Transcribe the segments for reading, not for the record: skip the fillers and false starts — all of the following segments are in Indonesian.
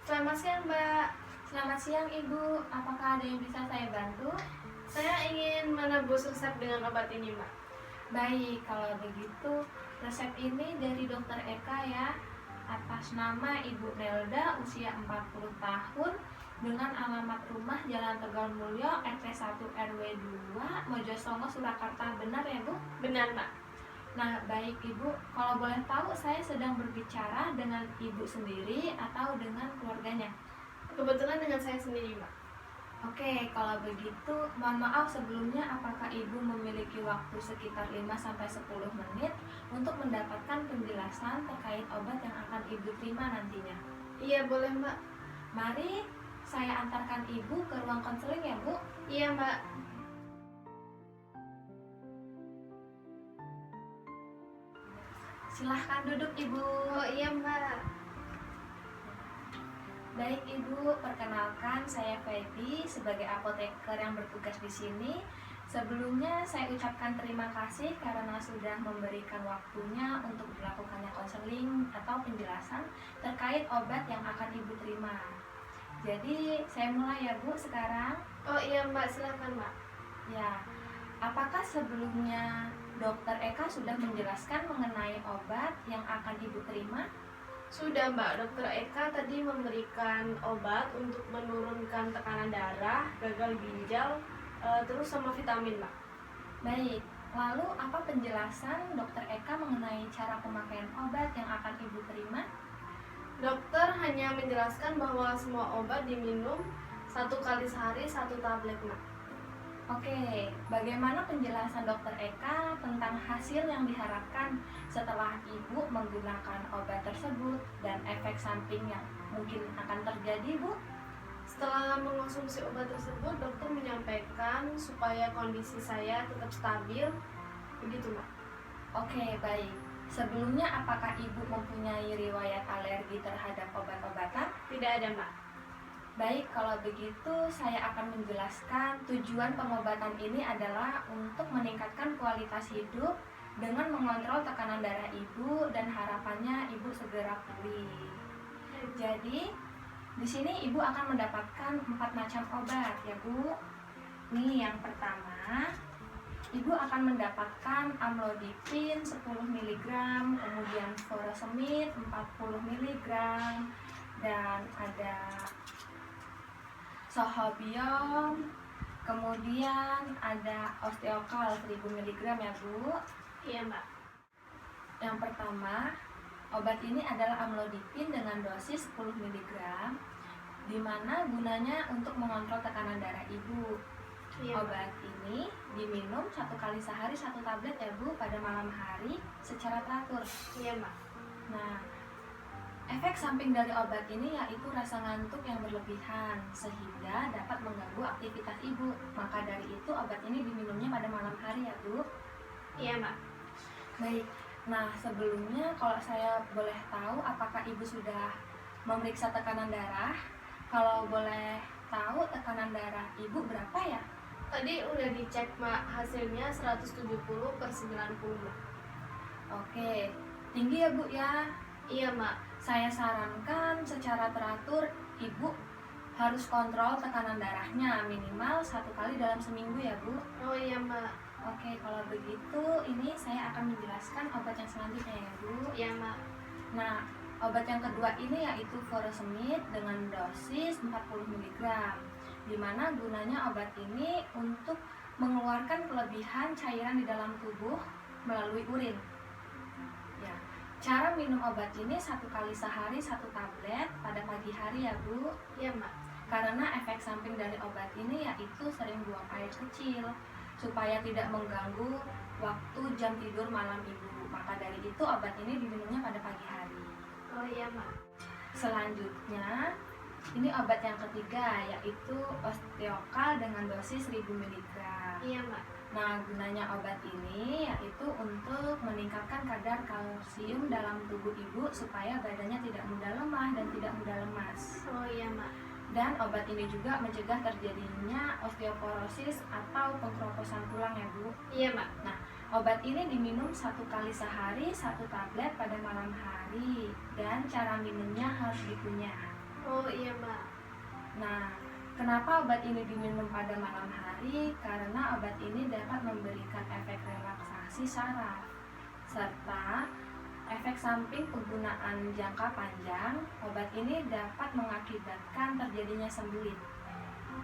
Selamat siang, Mbak. Selamat siang Ibu, apakah ada yang bisa saya bantu? Saya ingin menebus resep dengan obat ini, Mbak. Baik, kalau begitu resep ini dari Dokter Eka ya, atas nama Ibu Nelda, usia 40 tahun, dengan alamat rumah Jalan Tegal Mulyo, RT 1 RW 2, Mojosongo, Surakarta. Benar ya Bu? Benar, Mbak. Nah baik Ibu, kalau boleh tahu saya sedang berbicara dengan Ibu sendiri atau dengan keluarganya? Kebetulan dengan saya sendiri, Mbak. Oke, kalau begitu mohon maaf sebelumnya, apakah Ibu memiliki waktu sekitar 5-10 menit untuk mendapatkan penjelasan terkait obat yang akan Ibu terima nantinya? Iya, boleh, Mbak. Mari saya antarkan Ibu ke ruang konseling ya Bu. Iya, Mbak. Silahkan duduk Ibu. Oh, iya, Mbak. Baik Ibu, perkenalkan saya Feby sebagai apoteker yang bertugas di sini. Sebelumnya saya ucapkan terima kasih karena sudah memberikan waktunya untuk dilakukannya konseling atau penjelasan terkait obat yang akan Ibu terima. Jadi saya mulai ya Bu sekarang. Oh, iya, Mbak. Silakan, Mbak. Ya, apakah sebelumnya Dokter Eka sudah menjelaskan mengenai obat yang akan Ibu terima? Sudah, Mbak. Dokter Eka tadi memberikan obat untuk menurunkan tekanan darah, gagal ginjal, terus sama vitamin, Mbak. Baik, lalu apa penjelasan Dokter Eka mengenai cara pemakaian obat yang akan Ibu terima? Dokter hanya menjelaskan bahwa semua obat diminum 1 kali sehari 1 tablet, Mbak. Oke, bagaimana penjelasan Dokter Eka tentang hasil yang diharapkan setelah Ibu menggunakan obat tersebut dan efek samping yang mungkin akan terjadi, Bu? Setelah mengonsumsi obat tersebut, dokter menyampaikan supaya kondisi saya tetap stabil. Begitu, Mbak. Oke, baik. Sebelumnya apakah Ibu mempunyai riwayat alergi terhadap obat-obatan? Tidak ada, Mbak. Baik, kalau begitu saya akan menjelaskan tujuan pengobatan ini adalah untuk meningkatkan kualitas hidup dengan mengontrol tekanan darah Ibu dan harapannya Ibu segera pulih. Jadi, di sini Ibu akan mendapatkan 4 macam obat ya Bu. Nih yang pertama, Ibu akan mendapatkan amlodipin 10 mg, kemudian furosemid 40 mg, dan ada Sohobium, kemudian ada osteokal 1000 mg ya Bu. Iya, Mbak. Yang pertama, obat ini adalah amlodipin dengan dosis 10 mg, di mana gunanya untuk mengontrol tekanan darah Ibu. Iya, Mbak. Obat ini diminum 1 kali sehari 1 tablet ya Bu pada malam hari secara teratur. Iya, Mbak. Nah, efek samping dari obat ini yaitu rasa ngantuk yang berlebihan sehingga dapat mengganggu aktivitas Ibu. Maka dari itu obat ini diminumnya pada malam hari ya Bu. Iya, Mbak. Baik, nah sebelumnya kalau saya boleh tahu apakah Ibu sudah memeriksa tekanan darah? Kalau boleh tahu tekanan darah Ibu berapa ya? Tadi udah dicek, Mbak. Hasilnya 170/90, Mbak. Oke, tinggi ya Bu ya. Iya, Mbak. Saya sarankan secara teratur Ibu harus kontrol tekanan darahnya minimal 1 kali dalam seminggu ya Bu. Oh, iya, Mbak. Oke, kalau begitu ini saya akan menjelaskan obat yang selanjutnya ya Bu. Iya, Mbak. Nah, obat yang kedua ini yaitu furosemid dengan dosis 40 mg, di mana gunanya obat ini untuk mengeluarkan kelebihan cairan di dalam tubuh melalui urin. Ya, cara minum obat ini 1 kali sehari 1 tablet pada pagi hari ya Bu. Iya, Mbak. Karena efek samping dari obat ini yaitu sering buang air kecil supaya tidak mengganggu waktu jam tidur malam Ibu. Maka dari itu obat ini diminumnya pada pagi hari. Oh, iya, Mbak. Selanjutnya, ini obat yang ketiga yaitu osteokal dengan dosis 1000 mg. Iya, Mbak. Nah, gunanya obat ini yaitu untuk meningkatkan kadar kalsium dalam tubuh Ibu supaya badannya tidak mudah lemah dan tidak mudah lemas. Oh, iya, Mbak. Dan obat ini juga mencegah terjadinya osteoporosis atau pengkeroposan tulang ya Bu. Iya, Mbak. Nah, obat ini diminum 1 kali sehari 1 tablet pada malam hari dan cara minumnya harus dikunyah. Oh iya Mbak. Nah, kenapa obat ini diminum pada malam hari? Karena obat ini dapat memberikan efek relaksasi saraf serta efek samping penggunaan jangka panjang. Obat ini dapat mengakibatkan terjadinya sembelit.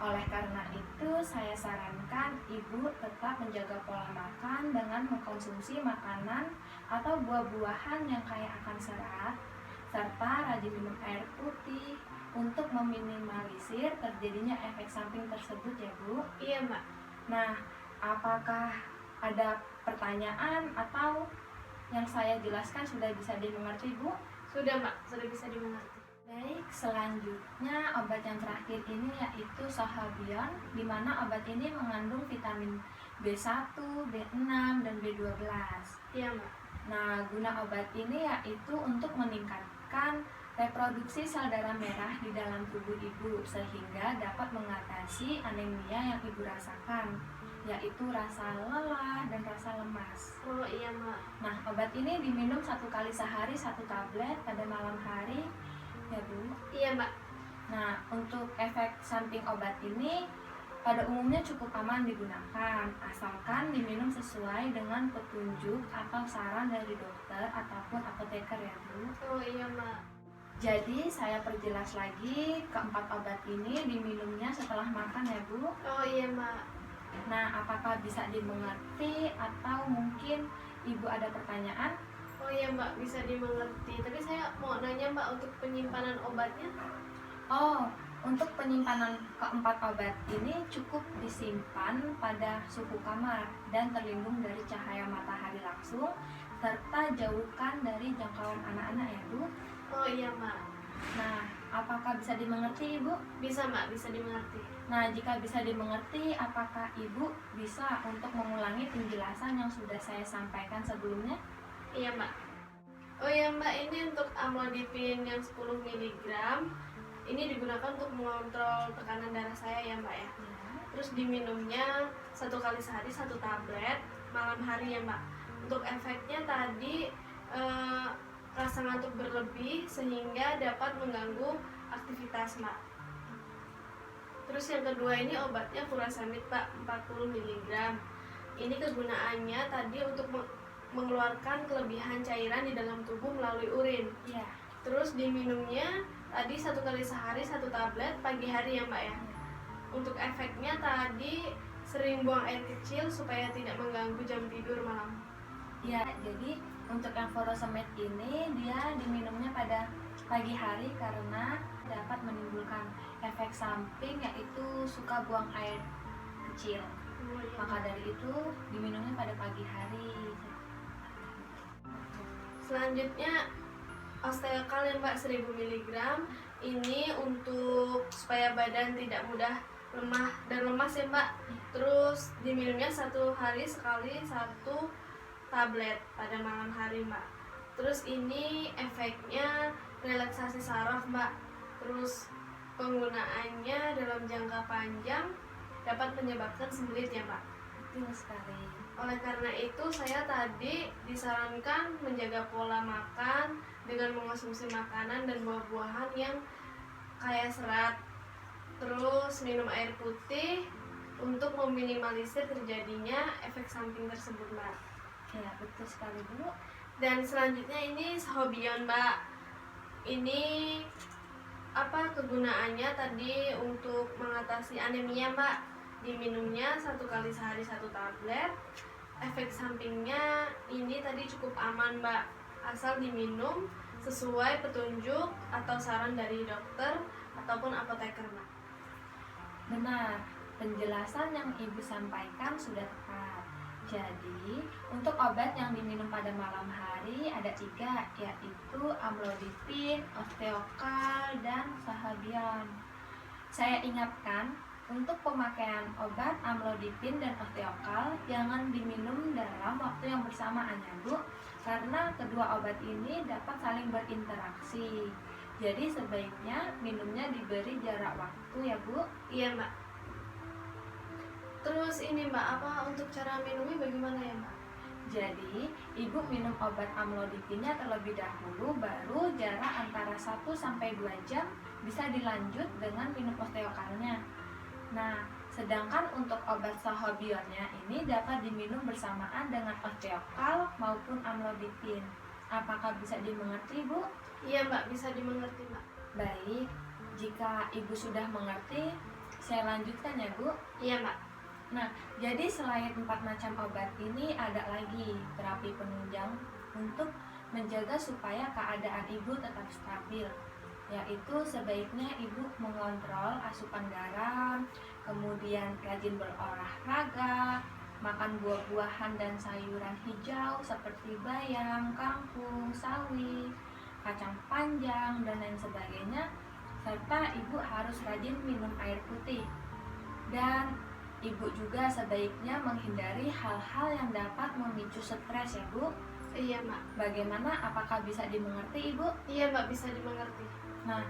Oleh karena itu, saya sarankan ibu tetap menjaga pola makan dengan mengkonsumsi makanan atau buah-buahan yang kaya akan serat, serta rajin minum air putih untuk meminimalisir terjadinya efek samping tersebut ya Bu. Iya Mbak. Nah, apakah ada pertanyaan atau yang saya jelaskan sudah bisa dimengerti Bu? Sudah Mbak, sudah bisa dimengerti. Baik, selanjutnya obat yang terakhir ini yaitu Sahabion, di mana obat ini mengandung vitamin B1, B6, dan B12. Iya Mbak. Nah, guna obat ini yaitu untuk meningkatkan reproduksi sel darah merah di dalam tubuh ibu sehingga dapat mengatasi anemia yang ibu rasakan, yaitu rasa lelah dan rasa lemas. Oh iya Mbak. Nah, obat ini diminum 1 kali sehari 1 tablet pada malam hari ya Bu. Iya Mbak. Nah, untuk efek samping obat ini pada umumnya cukup aman digunakan, asalkan diminum sesuai dengan petunjuk atau saran dari dokter ataupun apoteker ya Bu. Oh iya Mbak. Jadi saya perjelas lagi, keempat obat ini diminumnya setelah makan ya Bu. Oh iya Mbak. Nah, apakah bisa dimengerti atau mungkin Ibu ada pertanyaan? Oh iya Mbak, bisa dimengerti. Tapi saya mau nanya Mbak, untuk penyimpanan obatnya? Oh, untuk penyimpanan keempat obat ini cukup disimpan pada suhu kamar dan terlindung dari cahaya matahari langsung serta jauhkan dari jangkauan anak-anak ya Bu. Oh iya Mbak. Nah, apakah bisa dimengerti Ibu? Bisa Mbak, bisa dimengerti. Nah, jika bisa dimengerti, apakah Ibu bisa untuk mengulangi penjelasan yang sudah saya sampaikan sebelumnya? Iya Mbak. Oh iya Mbak, ini untuk amlodipin yang 10 mg ini digunakan untuk mengontrol tekanan darah saya ya Mbak ya. Terus diminumnya 1 kali sehari 1 tablet malam hari ya Mbak. Untuk efeknya tadi rasa ngantuk berlebih sehingga dapat mengganggu aktivitas Mbak. Terus yang kedua ini obatnya furosemid Pak, 40 mg. Ini kegunaannya tadi untuk mengeluarkan kelebihan cairan di dalam tubuh melalui urin. Iya. Terus diminumnya tadi 1 kali sehari 1 tablet pagi hari ya Mbak ya. Untuk efeknya tadi sering buang air kecil supaya tidak mengganggu jam tidur malam. Iya, jadi untuk yang furosemid ini dia diminumnya pada pagi hari karena dapat menimbulkan efek samping yaitu suka buang air kecil. Oh, iya. Maka dari itu diminumnya pada pagi hari. Selanjutnya osteokal ya Mbak, 1000 mg. Ini untuk supaya badan tidak mudah lemah dan lemas ya Mbak. Terus diminumnya 1 hari sekali 1 tablet pada malam hari Mbak. Terus ini efeknya relaksasi saraf Mbak. Terus penggunaannya dalam jangka panjang dapat menyebabkan sembelit ya Mbak. Betul sekali. Oleh karena itu saya tadi disarankan menjaga pola makan dengan mengonsumsi makanan dan buah-buahan yang kaya serat. Terus minum air putih untuk meminimalisir terjadinya efek samping tersebut Mbak. Ya, betul sekali Bu. Dan selanjutnya ini Sahabion Mbak. Ini apa kegunaannya tadi untuk mengatasi anemia Mbak? Diminumnya 1 kali sehari 1 tablet. Efek sampingnya ini tadi cukup aman Mbak, asal diminum sesuai petunjuk atau saran dari dokter ataupun apoteker Mbak. Benar, penjelasan yang Ibu sampaikan sudah tepat. Jadi, untuk obat yang diminum pada malam hari ada 3, yaitu amlodipin, osteokal, dan Sahabion. Saya ingatkan, untuk pemakaian obat amlodipin dan osteokal jangan diminum dalam waktu yang bersamaan ya Bu, karena kedua obat ini dapat saling berinteraksi. Jadi sebaiknya minumnya diberi jarak waktu ya Bu. Iya Mbak. Terus ini Mbak, apa untuk cara minumnya bagaimana ya Mbak? Jadi, ibu minum obat amlodipinnya terlebih dahulu, baru jarak antara 1 sampai 2 jam bisa dilanjut dengan minum osteokalnya. Nah, sedangkan untuk obat sahobionnya ini dapat diminum bersamaan dengan osteokal maupun amlodipin. Apakah bisa dimengerti, Bu? Iya Mbak, bisa dimengerti Mbak. Baik, jika Ibu sudah mengerti, saya lanjutkan ya, Bu. Iya Mbak. Nah, jadi selain 4 macam obat ini ada lagi terapi penunjang untuk menjaga supaya keadaan ibu tetap stabil, yaitu sebaiknya ibu mengontrol asupan garam, kemudian rajin berolahraga, makan buah-buahan dan sayuran hijau seperti bayam, kangkung, sawi, kacang panjang, dan lain sebagainya, serta ibu harus rajin minum air putih. Dan ibu juga sebaiknya menghindari hal-hal yang dapat memicu stres ya, Bu. Iya Mbak. Bagaimana? Apakah bisa dimengerti, Ibu? Iya Mbak, bisa dimengerti. Nah,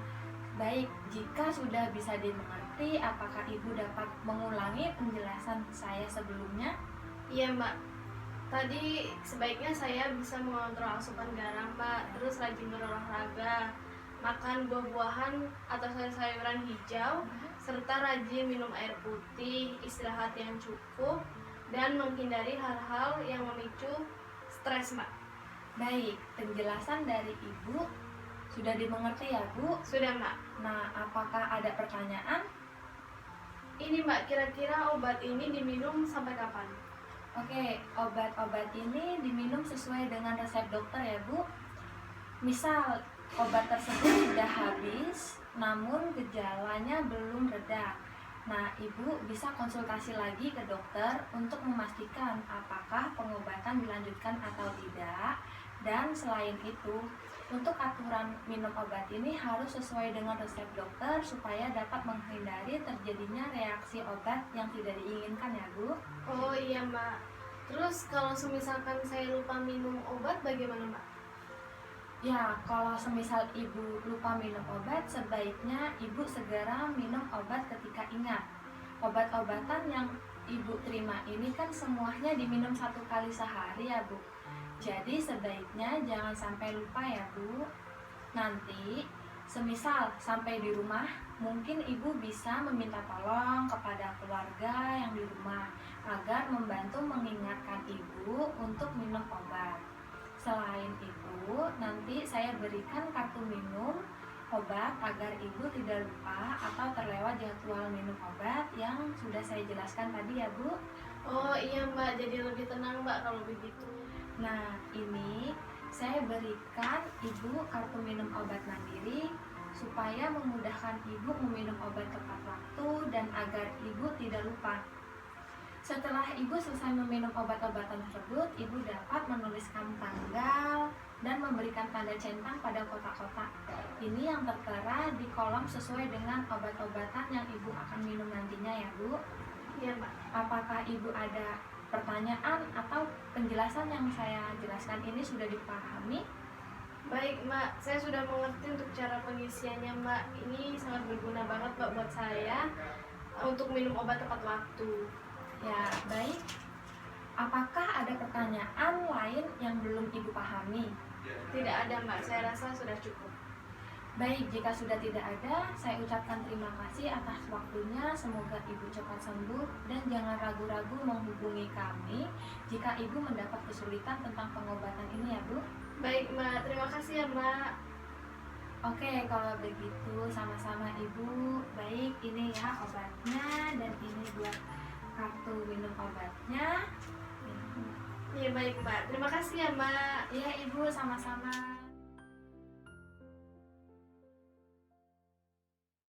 baik, jika sudah bisa dimengerti, apakah Ibu dapat mengulangi penjelasan saya sebelumnya? Iya Mbak. Tadi sebaiknya saya bisa mengontrol asupan garam Mbak, terus rajin berolahraga, makan buah-buahan atau sayur-sayuran hijau, serta rajin minum air putih, istirahat yang cukup, dan menghindari hal-hal yang memicu stres Mbak. Baik, penjelasan dari Ibu sudah dimengerti ya, Bu? Sudah Mbak. Nah, apakah ada pertanyaan? Ini Mbak, kira-kira obat ini diminum sampai kapan? Oke, obat-obat ini diminum sesuai dengan resep dokter ya, Bu. Misal, obat tersebut sudah habis, namun gejalanya belum reda. Nah, Ibu bisa konsultasi lagi ke dokter untuk memastikan apakah pengobatan dilanjutkan atau tidak. Dan selain itu, untuk aturan minum obat ini harus sesuai dengan resep dokter supaya dapat menghindari terjadinya reaksi obat yang tidak diinginkan ya, Bu. Oh iya Mbak. Terus kalau semisalkan saya lupa minum obat bagaimana Mbak? Ya, kalau semisal Ibu lupa minum obat, sebaiknya Ibu segera minum obat ketika ingat. Obat-obatan yang Ibu terima ini kan semuanya diminum 1 kali sehari ya, Bu. Jadi sebaiknya jangan sampai lupa ya, Bu. Nanti, semisal sampai di rumah, mungkin Ibu bisa meminta tolong kepada keluarga yang di rumah agar membantu mengingatkan Ibu untuk minum obat. Selain itu, nanti saya berikan kartu minum obat agar Ibu tidak lupa atau terlewat jadwal minum obat yang sudah saya jelaskan tadi ya, Bu. Oh iya Mbak, jadi lebih tenang Mbak kalau begitu. Nah, ini saya berikan Ibu kartu minum obat mandiri supaya memudahkan Ibu meminum obat tepat waktu dan agar Ibu tidak lupa. Setelah Ibu selesai meminum obat-obatan tersebut, Ibu dapat menuliskan tanggal dan memberikan tanda centang pada kotak-kotak. Ini yang tertera di kolom sesuai dengan obat-obatan yang Ibu akan minum nantinya ya, Bu. Iya Mbak. Apakah Ibu ada pertanyaan atau penjelasan yang saya jelaskan ini sudah dipahami? Baik Mbak, saya sudah mengerti untuk cara pengisiannya Mbak. Ini sangat berguna banget Mbak buat saya untuk minum obat tepat waktu. Ya, baik. Apakah ada pertanyaan lain yang belum Ibu pahami? Tidak ada Mbak, saya rasa sudah cukup. Baik, jika sudah tidak ada, saya ucapkan terima kasih atas waktunya. Semoga Ibu cepat sembuh dan jangan ragu-ragu menghubungi kami jika Ibu mendapat kesulitan tentang pengobatan ini ya, Bu. Baik Mbak, terima kasih ya Mbak. Oke, kalau begitu sama-sama Ibu. Baik, ini ya obatnya dan ini buat kartu minum obatnya. Iya baik Mbak, terima kasih ya Mbak. Iya Ibu, sama-sama.